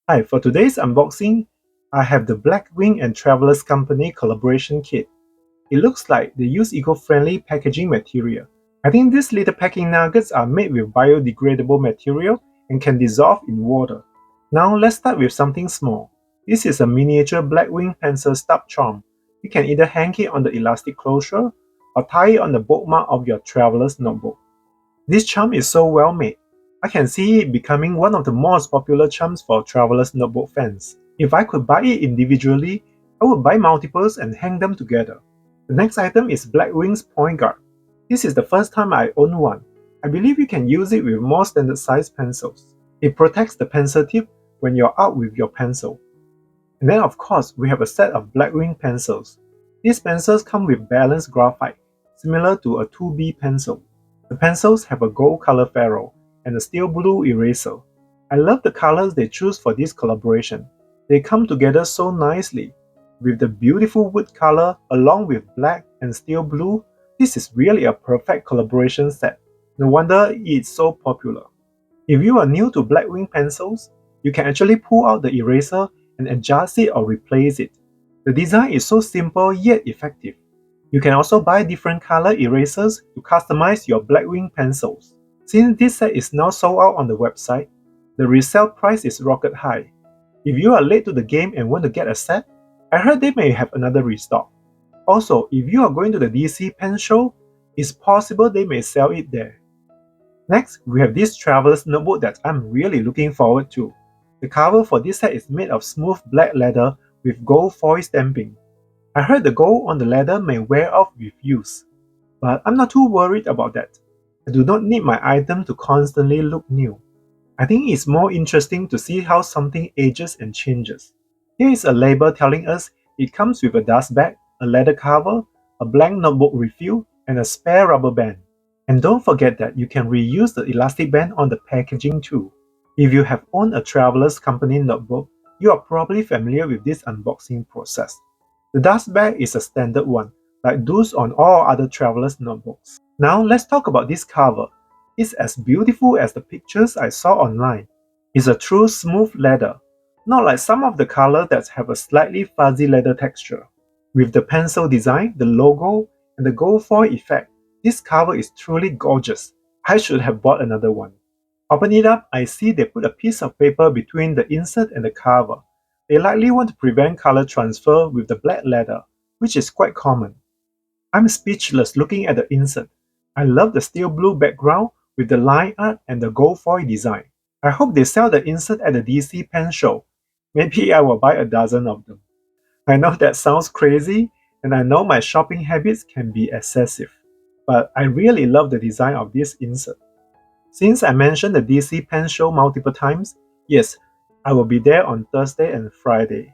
Hi, for today's unboxing, I have the Blackwing and Travelers Company collaboration kit. It looks like they use eco-friendly packaging material. I think these little packing nuggets are made with biodegradable material and can dissolve in water. Now let's start with something small. This is a miniature Blackwing pencil stub charm. You can either hang it on the elastic closure or tie it on the bookmark of your traveler's notebook. This charm is so well made. I can see it becoming one of the most popular charms for travelers' notebook fans. If I could buy it individually, I would buy multiples and hang them together. The next item is Blackwing's Point Guard. This is the first time I own one. I believe you can use it with more standard size pencils. It protects the pencil tip when you're out with your pencil. And then of course, we have a set of Blackwing pencils. These pencils come with balanced graphite, similar to a 2B pencil. The pencils have a gold color ferrule and a steel blue eraser. I love the colors they choose for this collaboration. They come together so nicely. With the beautiful wood color along with black and steel blue, this is really a perfect collaboration set. No wonder it's so popular. If you are new to Blackwing pencils, you can actually pull out the eraser and adjust it or replace it. The design is so simple yet effective. You can also buy different color erasers to customize your Blackwing pencils. Since this set is now sold out on the website, the resale price is rocket high. If you are late to the game and want to get a set, I heard they may have another restock. Also, if you are going to the DC pen show, it's possible they may sell it there. Next, we have this traveler's notebook that I'm really looking forward to. The cover for this set is made of smooth black leather with gold foil stamping. I heard the gold on the leather may wear off with use, but I'm not too worried about that. I do not need my item to constantly look new. I think it's more interesting to see how something ages and changes. Here is a label telling us it comes with a dust bag, a leather cover, a blank notebook refill, and a spare rubber band. And don't forget that you can reuse the elastic band on the packaging too. If you have owned a Travelers Company notebook, you are probably familiar with this unboxing process. The dust bag is a standard one, like those on all other Travelers notebooks. Now let's talk about this cover. It's as beautiful as the pictures I saw online. It's a true smooth leather, not like some of the colors that have a slightly fuzzy leather texture. With the pencil design, the logo, and the gold foil effect, this cover is truly gorgeous. I should have bought another one. Open it up, I see they put a piece of paper between the insert and the cover. They likely want to prevent color transfer with the black leather, which is quite common. I'm speechless looking at the insert. I love the steel blue background with the line art and the gold foil design. I hope they sell the insert at the DC pen show. Maybe I will buy a dozen of them. I know that sounds crazy, and I know my shopping habits can be excessive, but I really love the design of this insert. Since I mentioned the DC pen show multiple times, yes, I will be there on Thursday and Friday.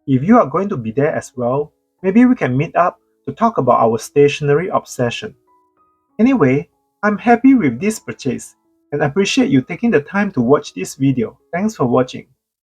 If you are going to be there as well, maybe we can meet up to talk about our stationery obsession. Anyway, I'm happy with this purchase and appreciate you taking the time to watch this video. Thanks for watching.